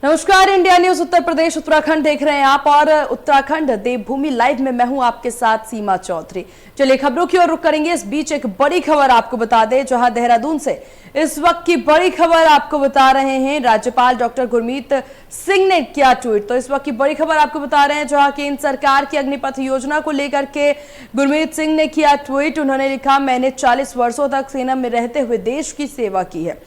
नमस्कार, India news Uttar Pradesh Uttarakhand देख रहे हैं आप और उत्तराखंड देवभूमि लाइव में मैं हूं आपके साथ सीमा चौधरी। चलिए खबरों की ओर रुख करेंगे। इस बीच एक बड़ी खबर आपको बता दें, जहां देहरादून से इस वक्त की बड़ी खबर आपको बता रहे हैं। राज्यपाल डॉक्टर गुरमीत सिंह ने किया ट्वीट। तो इस वक्त की बड़ी खबर आपको बता रहे हैं, जहां केंद्र सरकार की अग्निपथ योजना को लेकर के गुरमीत सिंह ने किया ट्वीट। उन्होंने लिखा, मैंने 40 वर्षों तक सेना में रहते हुए देश की सेवा की है।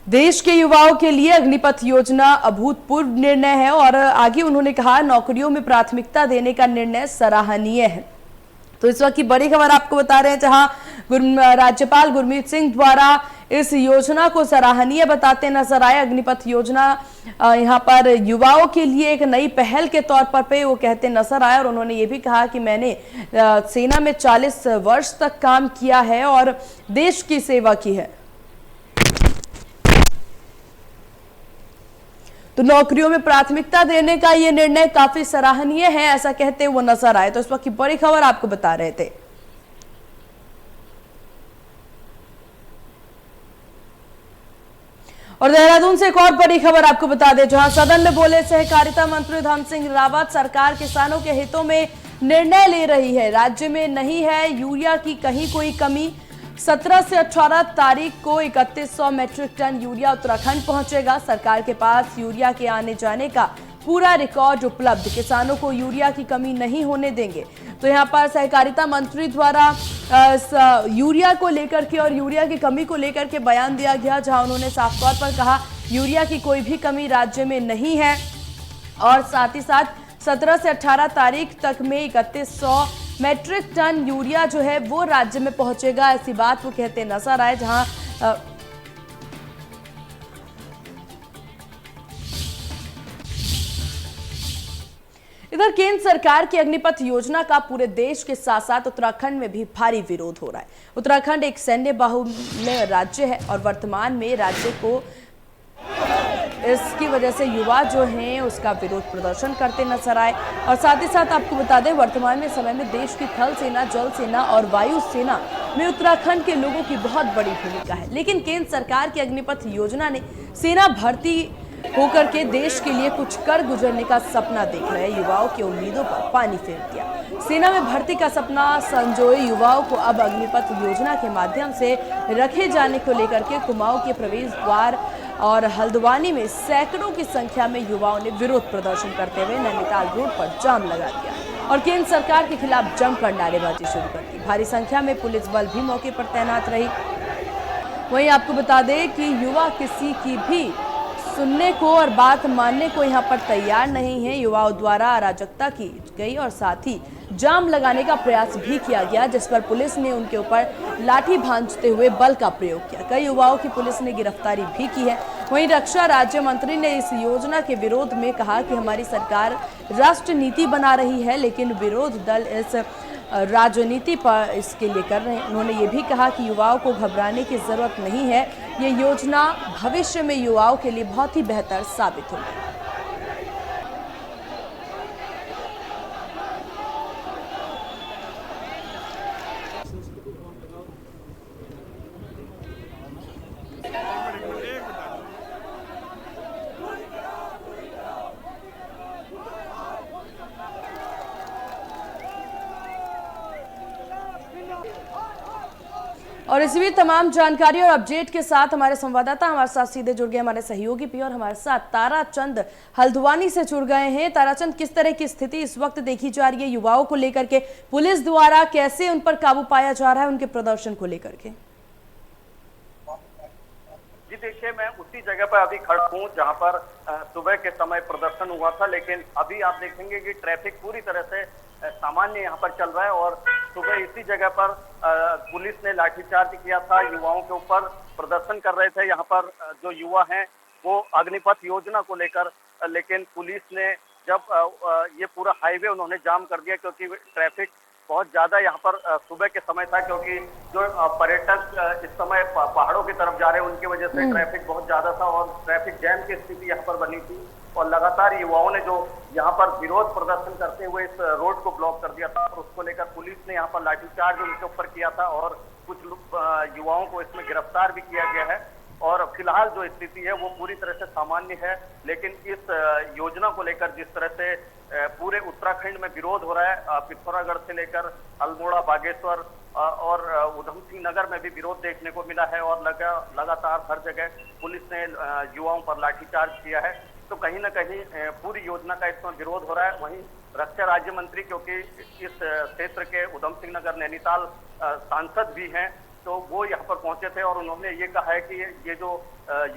देश के युवाओं के लिए अग्निपथ योजना अभूतपूर्व निर्णय है। और आगे उन्होंने कहा, नौकरियों में प्राथमिकता देने का निर्णय सराहनीय है। तो इस वक्त की बड़ी खबर आपको बता रहे हैं, जहां राज्यपाल गुरमीत सिंह द्वारा इस योजना को सराहनीय बताते नजर आए। अग्निपथ योजना यहां पर युवाओं के लिए एक नई पहल के तौर पर वो कहते नजर आए। और उन्होंने ये भी कहा कि मैंने सेना में 40 वर्ष तक काम किया है और देश की सेवा की है, तो नौकरियों में प्राथमिकता देने का ये निर्णय काफी सराहनीय है, ऐसा कहते वो नजर आए। तो इस वक्त की बड़ी खबर आपको बता रहे थे। और देहरादून से एक और बड़ी खबर आपको बता दें, जहां सदन में बोले सहकारिता मंत्री धन सिंह रावत, सरकार किसानों के हितों में निर्णय ले रही है। राज्य में नहीं है यूरिया की कहीं कोई कमी। 17 से 18 तारीख को 3100 मैट्रिक टन यूरिया उत्तराखंड पहुंचेगा। सरकार के पास यूरिया के आने जाने का पूरा रिकॉर्ड उपलब्ध, किसानों को यूरिया की कमी नहीं होने देंगे। तो यहां पर सहकारिता मंत्री द्वारा यूरिया को लेकर के और यूरिया की कमी को लेकर के बयान दिया गया, जहां उन्होंने साफ तौर पर कहा यूरिया की कोई भी कमी राज्य में नहीं है। और साथ ही साथ 17 से 18 तारीख तक में 3100 मैट्रिक टन यूरिया जो है वो राज्य में पहुंचेगा, ऐसी बात वो कहते नजर आए। जहां इधर केंद्र सरकार की अग्निपथ योजना का पूरे देश के साथ साथ उत्तराखंड में भी भारी विरोध हो रहा है। उत्तराखंड एक सैन्य बाहुल्य राज्य है और वर्तमान में राज्य को इसकी वजह से युवा जो हैं उसका विरोध प्रदर्शन करते नजर आए। और साथ ही साथ आपको बता दें, वर्तमान में समय में देश की थल सेना, जल सेना और वायु सेना में उत्तराखंड के लोगों की बहुत बड़ी भूमिका है। लेकिन केंद्र सरकार की अग्निपथ योजना ने सेना भर्ती होकर के देश के लिए कुछ कर गुजरने का सपना देख रहे युवाओं की उम्मीदों पर पानी फेर दिया। सेना में भर्ती का सपना संजोए युवाओं को अब अग्निपथ योजना के माध्यम से रखे जाने को लेकर के कुमाऊं के प्रवेश द्वार और हल्द्वानी में सैकड़ों की संख्या में युवाओं ने विरोध प्रदर्शन करते हुए नैनीताल रोड पर जाम लगा दिया और केंद्र सरकार के खिलाफ जमकर नारेबाजी शुरू कर दी। भारी संख्या में पुलिस बल भी मौके पर तैनात रही। वहीं आपको बता दें कि युवा किसी की भी सुनने को और बात मानने को यहां पर तैयार नहीं है। युवाओं द्वारा अराजकता की गई और साथ ही जाम लगाने का प्रयास भी किया गया, जिस पर पुलिस ने उनके ऊपर लाठी भांजते हुए बल का प्रयोग किया। कई युवाओं की पुलिस ने गिरफ्तारी भी की है। वहीं रक्षा राज्य मंत्री ने इस योजना के विरोध में कहा कि हमारी सरकार राष्ट्र नीति बना रही है, लेकिन विरोध दल इस राजनीति पर इसके लिए कर रहे हैं। उन्होंने ये भी कहा कि युवाओं को घबराने की जरूरत नहीं है, ये योजना भविष्य में युवाओं के लिए बहुत ही बेहतर साबित होगी। और इसी भी तमाम जानकारी और अपडेट के साथ हमारे संवाददाता हमारे साथ सीधे जुड़ गए, हमारे सहयोगी भी, और हमारे साथ ताराचंद हल्द्वानी से जुड़ गए हैं। ताराचंद, किस तरह की स्थिति इस वक्त देखी जा रही है युवाओं को लेकर के? पुलिस द्वारा कैसे उन पर काबू पाया जा रहा है उनके प्रदर्शन को लेकर के? जी देखिए, मैं उसी जगह पर अभी खड़ा हूँ जहाँ पर सुबह के समय प्रदर्शन हुआ था, लेकिन अभी आप देखेंगे कि ट्रैफिक पूरी तरह से सामान्य यहाँ पर चल रहा है। और सुबह इसी जगह पर पुलिस ने लाठीचार्ज किया था, युवाओं के ऊपर प्रदर्शन कर रहे थे यहाँ पर जो युवा हैं वो अग्निपथ योजना को लेकर। लेकिन पुलिस ने जब ये पूरा हाईवे उन्होंने जाम कर दिया, क्योंकि ट्रैफिक बहुत ज्यादा यहाँ पर सुबह के समय था, क्योंकि जो पर्यटक इस समय पहाड़ों की तरफ जा रहे हैं उनकी वजह से ट्रैफिक बहुत ज्यादा था और ट्रैफिक जैम की स्थिति यहाँ पर बनी थी। और लगातार युवाओं ने जो यहाँ पर विरोध प्रदर्शन करते हुए इस रोड को ब्लॉक कर दिया था, और उसको लेकर पुलिस ने यहाँ पर लाठीचार्ज उनके ऊपर किया था और कुछ युवाओं को इसमें गिरफ्तार भी किया गया है। और फिलहाल जो स्थिति है वो पूरी तरह से सामान्य है। लेकिन इस योजना को लेकर जिस तरह से पूरे उत्तराखंड में विरोध हो रहा है, पिथौरागढ़ से लेकर अल्मोड़ा, बागेश्वर और उधम सिंह नगर में भी विरोध देखने को मिला है और लगातार हर जगह पुलिस ने युवाओं पर लाठीचार्ज किया है। तो कहीं ना कहीं पूरी योजना का इसमें विरोध हो रहा है। वहीं रक्षा राज्य मंत्री, क्योंकि इस क्षेत्र के उधम सिंह नगर नैनीताल सांसद भी हैं, तो वो यहाँ पर पहुंचे थे और उन्होंने ये कहा है कि ये जो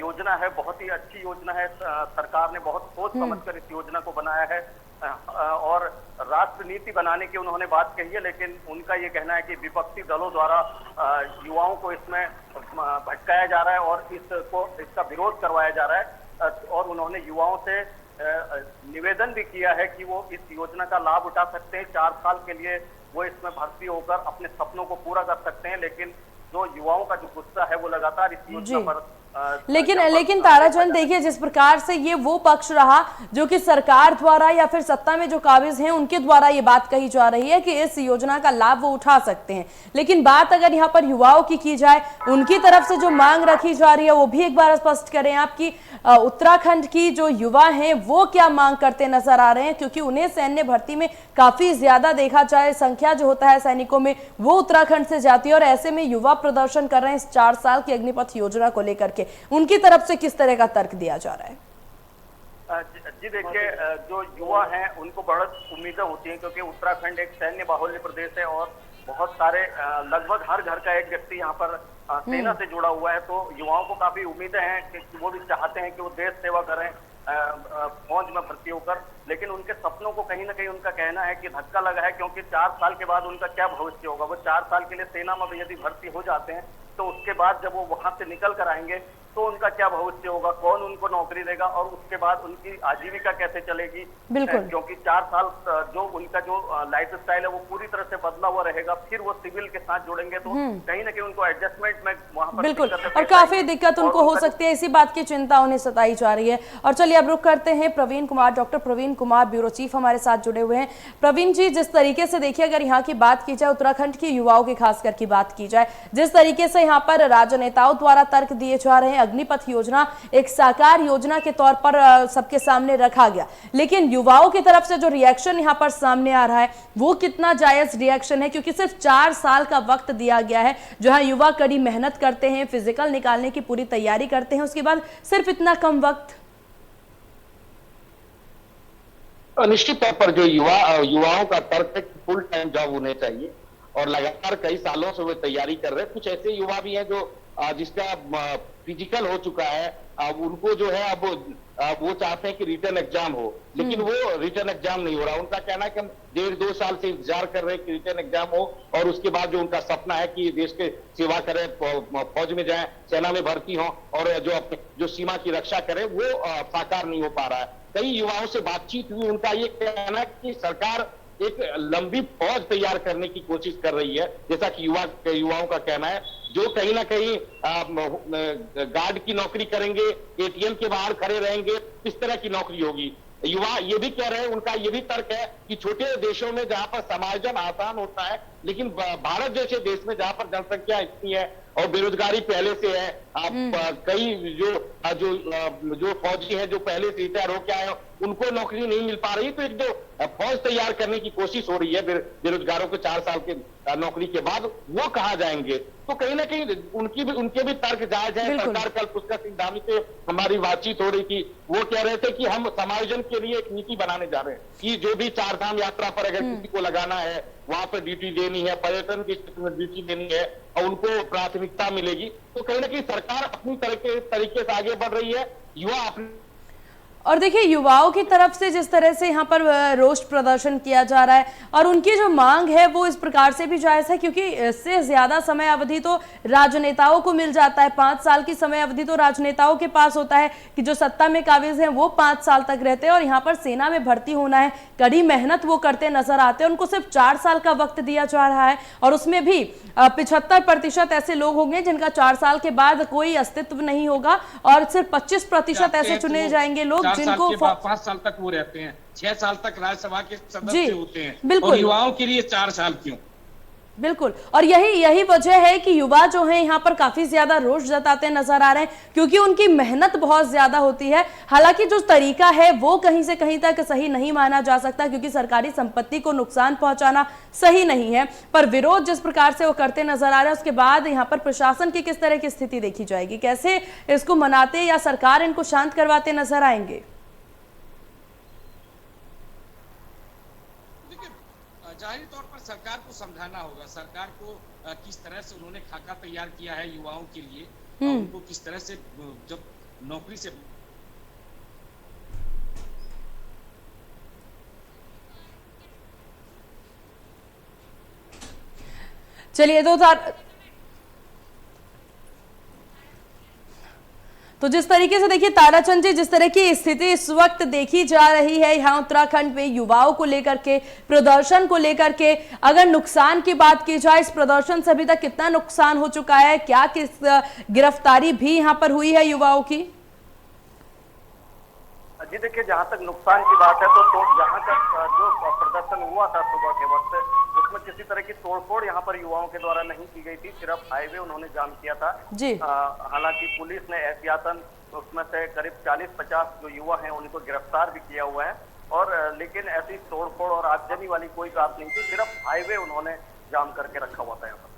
योजना है बहुत ही अच्छी योजना है। सरकार ने बहुत सोच समझकर इस योजना को बनाया है और राष्ट्र नीति बनाने की उन्होंने बात कही है। लेकिन उनका ये कहना है कि विपक्षी दलों द्वारा युवाओं को इसमें भटकाया जा रहा है और इसका विरोध करवाया जा रहा है। और उन्होंने युवाओं से निवेदन भी किया है कि वो इस योजना का लाभ उठा सकते हैं। 4 साल के लिए वो इसमें भर्ती होकर अपने सपनों को पूरा कर सकते हैं। लेकिन जो युवाओं का जो गुस्सा है वो लगातार इस योजना पर लेकिन ताराचंद, देखिए जिस प्रकार से ये वो पक्ष रहा जो कि सरकार द्वारा या फिर सत्ता में जो काबिज हैं उनके द्वारा ये बात कही जा रही है कि इस योजना का लाभ वो उठा सकते हैं, लेकिन बात अगर यहाँ पर युवाओं की जाए, उनकी तरफ से जो मांग रखी जा रही है वो भी एक बार स्पष्ट करें आप कि उत्तराखंड की जो युवा हैं वो क्या मांग करते नजर आ रहे हैं, क्योंकि उन्हें सैन्य भर्ती में काफी ज्यादा देखा जाए संख्या जो होता है सैनिकों में वो उत्तराखंड से जाती है और ऐसे में युवा प्रदर्शन कर रहे हैं इस 4 साल की अग्निपथ योजना को लेकर के, उनकी तरफ से किस तरह का तर्क दिया जा रहा है? जी देखिए, जो युवा हैं उनको बहुत उम्मीदें होती हैं, क्योंकि उत्तराखंड एक सैन्य बाहुल्य प्रदेश है और बहुत सारे लगभग हर घर का एक व्यक्ति यहाँ पर सेना से जुड़ा हुआ है। तो युवाओं को काफी उम्मीदें हैं कि वो भी चाहते हैं कि वो देश सेवा करें फौज में भर्ती होकर। लेकिन उनके सपनों को कहीं ना कहीं उनका कहना है कि धक्का लगा है, क्योंकि 4 साल के बाद उनका क्या भविष्य होगा। वो 4 साल के लिए सेना में यदि भर्ती हो जाते हैं तो उसके बाद जब वो वहां से निकल कर आएंगे तो उनका क्या भविष्य होगा, कौन उनको नौकरी देगा और उसके बाद उनकी आजीविका कैसे चलेगी। क्योंकि 4 साल जो उनका जो लाइफ स्टाइल है वो पूरी तरह से बदला हुआ रहेगा। फिर वो सिविल के साथ जुड़ेंगे तो कहीं ना कहीं उनको एडजस्टमेंट में वहां पर बिल्कुल और काफी दिक्कत उनको हो सकती है, इसी बात की चिंता उन्हें सताई जा रही है। और चलिए अब रुक करते हैं Praveen Kumar, doctor Praveen Kumar bureau chief हमारे साथ जुड़े हुए हैं। प्रवीण जी, जिस तरीके से देखिए अगर यहाँ की बात की जाए, उत्तराखंड की युवाओं की खासकर की बात की जाए, जिस तरीके से यहाँ पर राजनेताओं द्वारा तर्क दिए जा रहे हैं, अग्निपथ योजना एक साकार योजना के तौर पर सबके सामने रखा गया, लेकिन युवाओं की तरफ से जो रिएक्शन यहाँ पर सामने आ रहा है वो कितना जायज रिएक्शन है, क्योंकि सिर्फ 4 साल का वक्त दिया गया है जहां युवा कड़ी मेहनत करते हैं, फिजिकल निकालने की पूरी तैयारी करते हैं, उसके बाद सिर्फ इतना कम वक्त। निश्चित तौर पर जो युवाओं का तर्क है कि फुल टाइम जॉब उन्हें चाहिए और लगातार कई सालों से वे तैयारी कर रहे हैं। कुछ ऐसे युवा भी हैं जो जिसका फिजिकल हो चुका है, अब उनको जो है अब वो चाहते हैं कि रिटर्न एग्जाम हो, लेकिन वो रिटर्न एग्जाम नहीं हो रहा। उनका कहना है कि हम 1.5-2 साल से इंतजार कर रहे हैं कि रिटर्न एग्जाम हो और उसके बाद जो उनका सपना है कि देश के सेवा करें, फौज में जाएं, सेना में भर्ती हों और जो सीमा की रक्षा करें, वो साकार नहीं हो पा रहा है। कई युवाओं से बातचीत हुई, उनका ये कहना है कि सरकार एक लंबी फौज तैयार करने की कोशिश कर रही है, जैसा कि युवाओं का कहना है, जो कहीं ना कहीं गार्ड की नौकरी करेंगे, एटीएम के बाहर खड़े रहेंगे, इस तरह की नौकरी होगी। युवा ये भी कह रहे हैं, उनका ये भी तर्क है कि छोटे देशों में जहां पर समायोजन आसान होता है, लेकिन भारत जैसे देश में जहां पर जनसंख्या इतनी है और बेरोजगारी पहले से है, कई जो फौजी हैं जो पहले से रिटायर होकर आए उनको नौकरी नहीं मिल पा रही, तो एक जो फौज तैयार करने की कोशिश हो रही है बेरोजगारों को 4 साल के नौकरी के बाद, वो कहाँ जाएंगे। तो कहीं ना कहीं उनके भी तर्क जायज है। सरकार कल पुष्कर सिंह धामी से हमारी बातचीत हो रही थी, वो कह रहे थे कि हम समायोजन के लिए एक नीति बनाने जा रहे हैं कि जो भी 4 धाम यात्रा पर अगर किसी को लगाना है वहां पर ड्यूटी देनी है, पर्यटन की स्थिति में ड्यूटी देनी है और उनको प्राथमिकता मिलेगी। तो कहीं ना कहीं सरकार अपनी तरीके से आगे बढ़ रही है, युवा अपनी। और देखिए युवाओं की तरफ से जिस तरह से यहाँ पर रोष प्रदर्शन किया जा रहा है और उनकी जो मांग है वो इस प्रकार से भी जायज है, क्योंकि इससे ज्यादा समय अवधि तो राजनेताओं को मिल जाता है। 5 साल की समय अवधि तो राजनेताओं के पास होता है कि जो सत्ता में काबिज हैं वो 5 साल तक रहते हैं और यहाँ पर सेना में भर्ती होना है, कड़ी मेहनत वो करते नजर आते हैं। उनको सिर्फ 4 साल का वक्त दिया जा रहा है और उसमें भी 75% ऐसे लोग होंगे जिनका 4 साल के बाद कोई अस्तित्व नहीं होगा और सिर्फ 25% ऐसे चुने जाएंगे लोग जिनको 5 साल तक वो रहते हैं, 6 साल तक राज्यसभा के सदस्य होते हैं, और युवाओं के लिए 4 साल क्यों? बिल्कुल, और यही वजह है कि युवा जो हैं यहाँ पर काफी ज्यादा रोष जताते नजर आ रहे हैं, क्योंकि उनकी मेहनत बहुत ज्यादा होती है। हालांकि जो तरीका है वो कहीं से कहीं तक सही नहीं माना जा सकता, क्योंकि सरकारी संपत्ति को नुकसान पहुंचाना सही नहीं है, पर विरोध जिस प्रकार से वो करते नजर आ रहे हैं, उसके बाद यहाँ पर प्रशासन की किस तरह की स्थिति देखी जाएगी, कैसे इसको मनाते या सरकार इनको शांत करवाते नजर आएंगे? जाहिर तौर पर सरकार को समझाना होगा, सरकार को किस तरह से उन्होंने खाका तैयार किया है युवाओं के लिए, और उनको किस तरह से जब नौकरी से चलिए तो जिस तरीके से देखिए ताराचंद जी, जिस तरह की स्थिति इस वक्त देखी जा रही है यहाँ उत्तराखंड में युवाओं को लेकर के, प्रदर्शन को लेकर के, अगर नुकसान की बात की जाए, इस प्रदर्शन से अभी तक कितना नुकसान हो चुका है, क्या किस गिरफ्तारी भी यहाँ पर हुई है युवाओं की? जी देखिए, जहां तक नुकसान की बात है तो जहां तक जो प्रदर्शन हुआ था सुबह के वक्त, उसमें किसी तरह की तोड़फोड़ यहाँ पर युवाओं के द्वारा नहीं की गई थी, सिर्फ हाईवे उन्होंने जाम किया था जी। हालांकि पुलिस ने एहतियातन उसमें से करीब 40-50 जो युवा हैं उनको गिरफ्तार भी किया हुआ है, और लेकिन ऐसी तोड़फोड़ और आगजनी वाली कोई बात नहीं थी, सिर्फ हाईवे उन्होंने जाम करके रखा हुआ था यहाँ पर।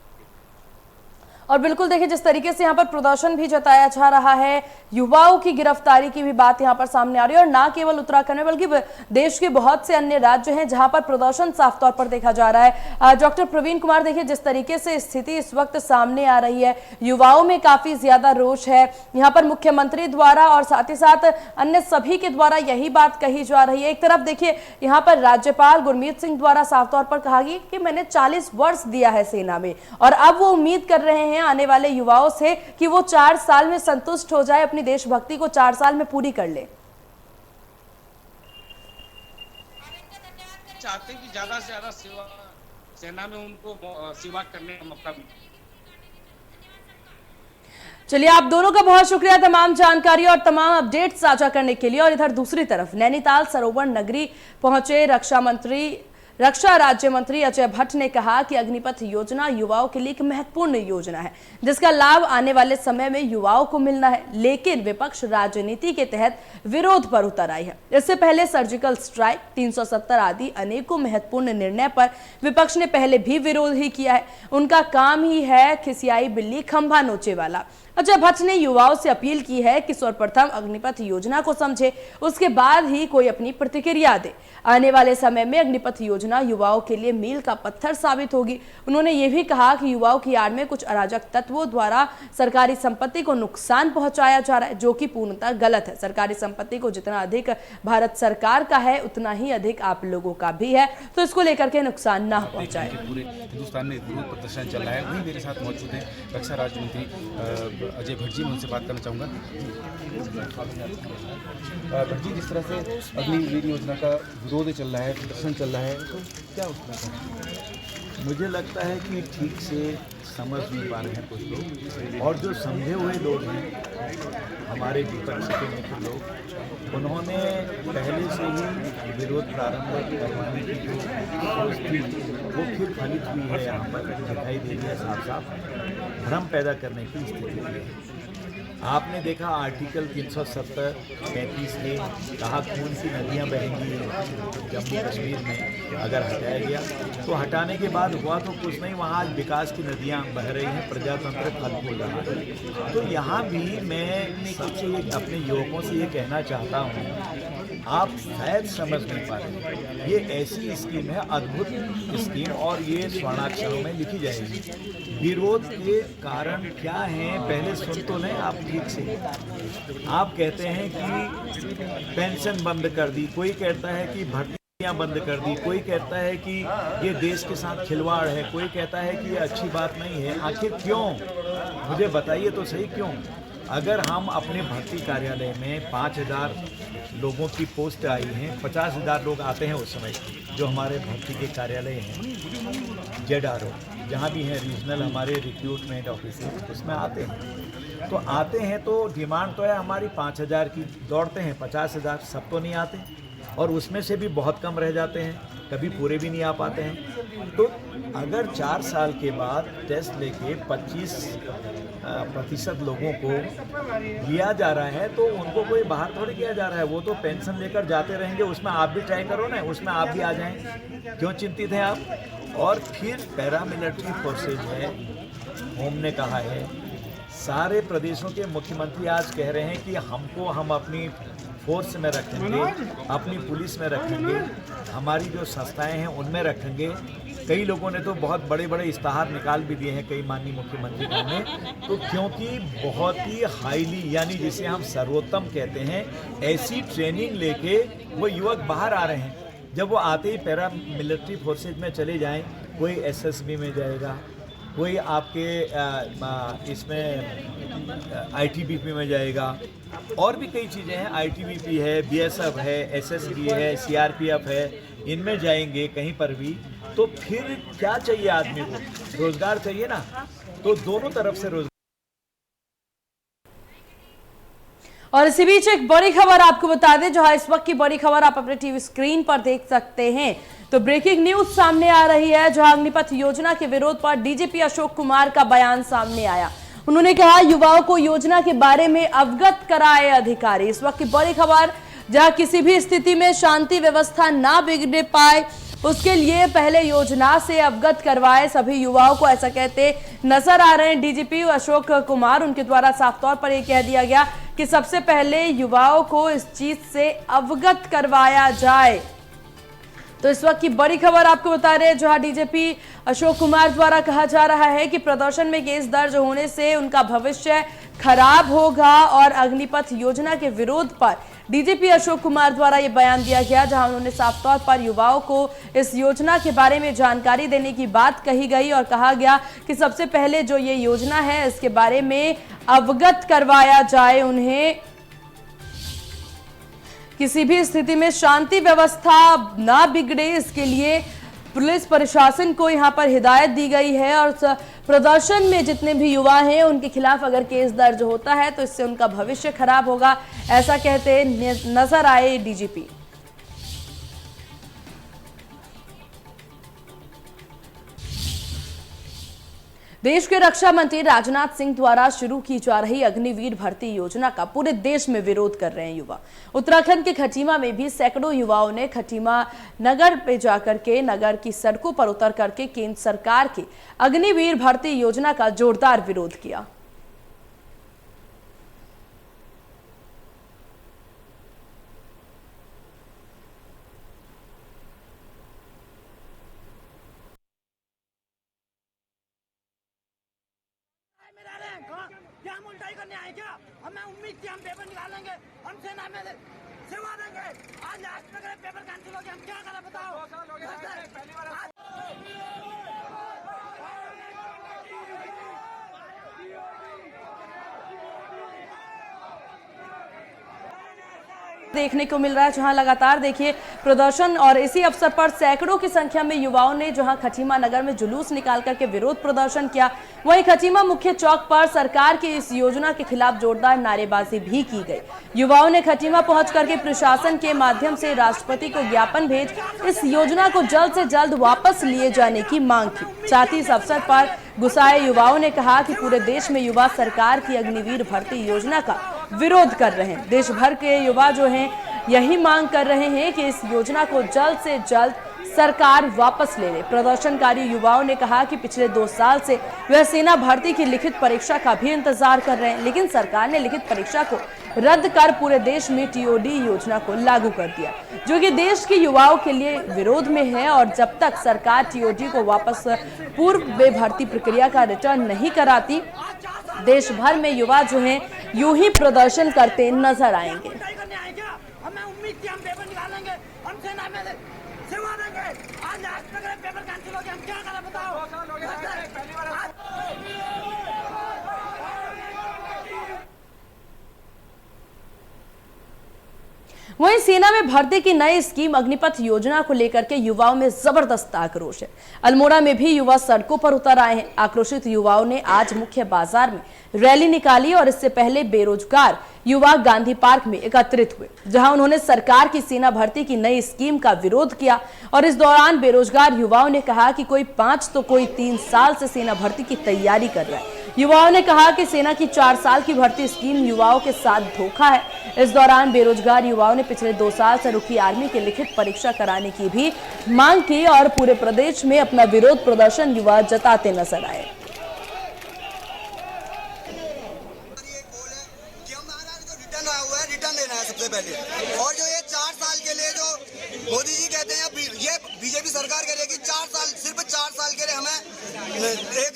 और बिल्कुल देखिए, जिस तरीके से यहाँ पर प्रदर्शन भी जताया जा रहा है, युवाओं की गिरफ्तारी की भी बात यहाँ पर सामने आ रही है, और ना केवल उत्तराखंड में बल्कि देश के बहुत से अन्य राज्य हैं जहां पर प्रदर्शन साफ तौर पर देखा जा रहा है। डॉक्टर प्रवीण कुमार, देखिए जिस तरीके से स्थिति इस वक्त सामने आ रही है, युवाओं में काफी ज्यादा रोष है, यहाँ पर मुख्यमंत्री द्वारा और साथ ही साथ अन्य सभी के द्वारा यही बात कही जा रही है। एक तरफ देखिए यहाँ पर राज्यपाल गुरमीत सिंह द्वारा साफ तौर पर कहा गया कि मैंने 40 वर्ष दिया है सेना में, और अब वो उम्मीद कर रहे हैं आने वाले युवाओं से कि वो 4 साल में संतुष्ट हो जाए, अपनी देशभक्ति को 4 साल में पूरी कर ले। चाहते हैं कि ज्यादा से ज्यादा सेना में उनको सेवा करने का मौका मिले। चलिए, आप दोनों का बहुत शुक्रिया तमाम जानकारी और तमाम अपडेट साझा करने के लिए। और इधर दूसरी तरफ नैनीताल सरोवर नगरी पहुंचे रक्षा राज्य मंत्री अजय भट्ट ने कहा कि अग्निपथ योजना युवाओं के लिए एक महत्वपूर्ण योजना है, जिसका लाभ आने वाले समय में युवाओं को मिलना है, लेकिन विपक्ष राजनीति के तहत विरोध पर उतर आई है। इससे पहले सर्जिकल स्ट्राइक, 370 आदि अनेकों महत्वपूर्ण निर्णय पर विपक्ष ने पहले भी विरोध ही किया है। उनका काम ही है खिसियाई बिल्ली खंभा नोचे वाला। अजय भट्ट ने युवाओं से अपील की है कि सर्वप्रथम अग्निपथ योजना को समझे, उसके बाद ही कोई अपनी प्रतिक्रिया दे। आने वाले समय में अग्निपथ योजना युवाओं के लिए मील का पत्थर साबित होगी। उन्होंने ये भी कहा कि युवाओं की आड़ में कुछ अराजक तत्वों द्वारा सरकारी संपत्ति को नुकसान पहुंचाया जा रहा है, जो कि पूर्णतः गलत है। सरकारी संपत्ति को जितना अधिक भारत सरकार का है, उतना ही अधिक आप लोगों का भी है, तो इसको लेकर के नुकसान ना पहुंचाए। पूरे हिंदुस्तान में विरोध प्रदर्शन चल रहा है। वहीं मेरे साथ मौजूद हैं रक्षा राज्य मंत्री अजय भट्ट जी, मैं उनसे बात करना चाहूँगा। भट्ट जी, जिस तरह से अग्निवीर योजना का विरोध चल रहा है, प्रदर्शन चल रहा है, तो क्या उसमें? मुझे लगता है कि ठीक से समझ नहीं पा रहे हैं कुछ लोग, और जो समझे हुए लोग हैं हमारे विपक्ष के मुख्य लोग, उन्होंने पहले से ही विरोध प्रारंभ करवाने की जो सोच थी वो फिर फलित हुई है। यहाँ पर दिखाई दे रही है साफ साफ भ्रम पैदा करने की स्थिति है। आपने देखा आर्टिकल 370-35 ने कहा कौन सी नदियाँ बहेंगी जम्मू कश्मीर में, अगर हटाया गया तो हटाने के बाद हुआ तो कुछ नहीं, वहाँ आज विकास की नदियाँ बह रही हैं, प्रजातंत्र फल फूल रहा है। तो यहाँ भी मैं सबसे अपने युवकों से ये कहना चाहता हूँ, आप शायद समझ नहीं पा रहे, ये ऐसी स्कीम है, अद्भुत स्कीम, और ये स्वर्णाक्षरों में लिखी जाएगी। विरोध के कारण क्या हैं पहले सुन तो लें आप ठीक से। आप कहते हैं कि पेंशन बंद कर दी, कोई कहता है कि भर्तियां बंद कर दी, कोई कहता है कि ये देश के साथ खिलवाड़ है, कोई कहता है कि ये अच्छी बात नहीं है। आखिर क्यों, मुझे बताइए तो सही क्यों? अगर हम अपने भर्ती कार्यालय में 5000 लोगों की पोस्ट आई हैं, 50,000 लोग आते हैं उस समय, जो हमारे भर्ती के कार्यालय हैं, ZRO जहाँ भी हैं रीजनल हमारे रिक्रूटमेंट ऑफिसर, उसमें आते हैं। तो आते हैं तो डिमांड तो है हमारी 5000 की, दौड़ते हैं 50,000, सब तो नहीं आते, और उसमें से भी बहुत कम रह जाते हैं। कभी पूरे भी नहीं आ पाते हैं। तो अगर 4 साल के बाद टेस्ट लेके 25% लोगों को लिया जा रहा है तो उनको कोई बाहर थोड़ी किया जा रहा है, वो तो पेंशन लेकर जाते रहेंगे। उसमें आप भी ट्राई करो ना, उसमें आप भी आ जाएं, क्यों चिंतित हैं आप। और फिर पैरामिलिट्री फोर्सेज है, होम ने कहा है, सारे प्रदेशों के मुख्यमंत्री आज कह रहे हैं कि हम अपनी फोर्स में रखेंगे, अपनी पुलिस में रखेंगे, हमारी जो संस्थाएं हैं उनमें रखेंगे। कई लोगों ने तो बहुत बड़े बड़े इश्तहार निकाल भी दिए हैं, कई माननीय मुख्यमंत्री ने, तो क्योंकि बहुत ही हाईली, यानी जिसे हम सर्वोत्तम कहते हैं, ऐसी ट्रेनिंग लेके वो युवक बाहर आ रहे हैं। जब वो आते ही पैरा मिलिट्री फोर्सेज में चले जाएं, कोई एसएसबी में जाएगा, कोई आपके इसमें आईटीबीपी में जाएगा, और भी कई चीज़ें हैं, आईटीबीपी है, बीएसएफ है, एसएसबी है, सीआरपीएफ है, इनमें जाएंगे कहीं पर भी। तो फिर क्या चाहिए आदमी को? रोजगार चाहिए ना, तो दोनों तरफ से रोजगार। और इसी बीच एक बड़ी खबर आपको बता दें, जहां इस वक्त की बड़ी खबर आप अपने टीवी स्क्रीन पर देख सकते हैं। तो ब्रेकिंग न्यूज सामने आ रही है, जहां अग्निपथ योजना के विरोध पर डीजीपी अशोक कुमार का बयान सामने आया। उन्होंने कहा, युवाओं को योजना के बारे में अवगत कराए अधिकारी। इस वक्त की बड़ी खबर, जहां किसी भी स्थिति में शांति व्यवस्था ना बिगड़ पाए उसके लिए पहले योजना से अवगत करवाए सभी युवाओं को, ऐसा कहते नजर आ रहे हैं डीजीपी अशोक कुमार। उनके द्वारा साफ तौर पर यह कह दिया गया कि सबसे पहले युवाओं को इस चीज से अवगत करवाया जाए। तो इस वक्त की बड़ी खबर आपको बता रहे हैं, जहां डीजीपी अशोक कुमार द्वारा कहा जा रहा है कि प्रदर्शन में केस दर्ज होने से उनका भविष्य खराब होगा। और अग्निपथ योजना के विरोध पर डीजीपी अशोक कुमार द्वारा यह बयान दिया गया, जहां उन्होंने साफ तौर पर युवाओं को इस योजना के बारे में जानकारी देने की बात कही गई और कहा गया कि सबसे पहले जो ये योजना है इसके बारे में अवगत करवाया जाए उन्हें। किसी भी स्थिति में शांति व्यवस्था ना बिगड़े, इसके लिए पुलिस प्रशासन को यहां पर हिदायत दी गई है। और प्रदर्शन में जितने भी युवा हैं उनके खिलाफ अगर केस दर्ज होता है तो इससे उनका भविष्य खराब होगा, ऐसा कहते नजर आए डीजीपी। देश के रक्षा मंत्री राजनाथ सिंह द्वारा शुरू की जा रही अग्निवीर भर्ती योजना का पूरे देश में विरोध कर रहे हैं युवा। उत्तराखंड के खटीमा में भी सैकड़ों युवाओं ने खटीमा नगर पे जाकर के नगर की सड़कों पर उतर करके केंद्र सरकार की अग्निवीर भर्ती योजना का जोरदार विरोध किया। हम उल्टाई करने आए क्या? हमें उम्मीद थी हम पेपर निकालेंगे, हम सेना में सेवा देंगे। आज लास्ट में पेपर कैंसिल हो गया, हम क्या करें बताओ? देखने को मिल रहा है, जहां लगातार देखिए प्रदर्शन और इसी अवसर पर सैकड़ों की संख्या में युवाओं ने जहां खटीमा नगर में जुलूस निकाल करके विरोध प्रदर्शन किया, वहीं खटीमा मुख्य चौक पर सरकार की इस योजना के खिलाफ जोरदार नारेबाजी भी की गई। युवाओं ने खटीमा पहुंच करके प्रशासन के माध्यम से राष्ट्रपति को ज्ञापन भेज इस योजना को जल्द से जल्द वापस लिए जाने की मांग की। साथ ही इस अवसर पर गुस्साए युवाओं ने कहा कि पूरे देश में युवा सरकार की अग्निवीर भर्ती योजना का विरोध कर रहे हैं। देश भर के युवा जो हैं यही मांग कर रहे हैं कि इस योजना को जल्द से जल्द सरकार वापस ले ले। प्रदर्शनकारी युवाओं ने कहा कि पिछले 2 साल से वह सेना भर्ती की लिखित परीक्षा का भी इंतजार कर रहे हैं, लेकिन सरकार ने लिखित परीक्षा को रद्द कर पूरे देश में टीओडी योजना को लागू कर दिया, जो कि देश के युवाओं के लिए विरोध में है। और जब तक सरकार टीओडी को वापस पूर्व में भर्ती प्रक्रिया का रिटर्न नहीं कराती, देश भर में युवा जो हैं यूं ही प्रदर्शन करते नजर आएंगे। हमें उम्मीद थी हम पेपर निकालेंगे, हम सेना में सेवा देंगे। आज लास्ट में पेपर कैंसिल हो गया, हम क्या करें बताओ? वहीं सेना में भर्ती की नई स्कीम अग्निपथ योजना को लेकर के युवाओं में जबरदस्त आक्रोश है। अल्मोड़ा में भी युवा सड़कों पर उतर आए हैं। आक्रोशित युवाओं ने आज मुख्य बाजार में रैली निकाली और इससे पहले बेरोजगार युवा गांधी पार्क में एकत्रित हुए, जहां उन्होंने सरकार की सेना भर्ती की नई स्कीम का विरोध किया। और इस दौरान बेरोजगार युवाओं ने कहा कि कोई 5 तो कोई 3 साल से सेना भर्ती की तैयारी कर रहा है। युवाओं ने कहा कि सेना की 4 साल की भर्ती स्कीम युवाओं के साथ धोखा है। इस दौरान बेरोजगार युवाओं ने पिछले 2 साल से रुकी आर्मी की लिखित परीक्षा कराने की भी मांग की और पूरे प्रदेश में अपना विरोध प्रदर्शन युवा जताते नजर आए। रिटर्न लेना है सबसे पहले, और जो ये 4 साल के लिए जो मोदी जी कहते हैं, ये बीजेपी सरकार कह रही है कि 4 साल, सिर्फ 4 साल के लिए हमें एक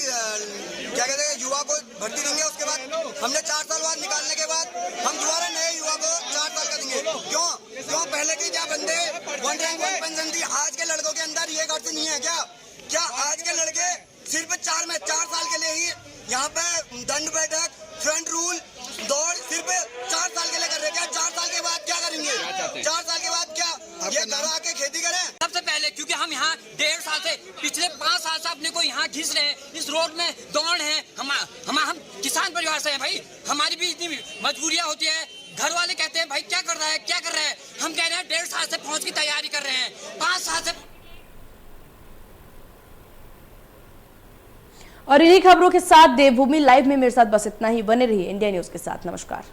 क्या कहते हैं युवा को भर्ती देंगे। उसके बाद हमने 4 साल बाद निकालने के बाद हम दोबारा नए युवा को 4 साल का देंगे। क्यों पहले के क्या बंदे 1 रैंक 1 पेंशन थी, आज के लड़कों के अंदर ये गर्ज नहीं है क्या आज के लड़के सिर्फ 4 साल के लिए ही यहाँ पे दंड बैठक, फ्रंट रूल, दौड़ सिर्फ 4 साल के लिए कर रहे हैं। क्या 4 साल के बाद क्या करेंगे? 4 साल के बाद क्या ये घर आके खेती करें? सबसे पहले क्योंकि हम यहाँ 1.5 साल से, पिछले 5 साल से अपने को यहाँ घिस रहे हैं, इस रोड में दौड़ है। हम किसान परिवार से हैं भाई, हमारी भी इतनी मजबूरियाँ होती है। घर वाले कहते हैं भाई क्या कर रहा है, हम कह रहे हैं 1.5 साल से फौज की तैयारी कर रहे हैं, 5 साल से। और इन्हीं खबरों के साथ देवभूमि लाइव में मेरे साथ बस इतना ही। बने रहिए इंडिया न्यूज के साथ। नमस्कार।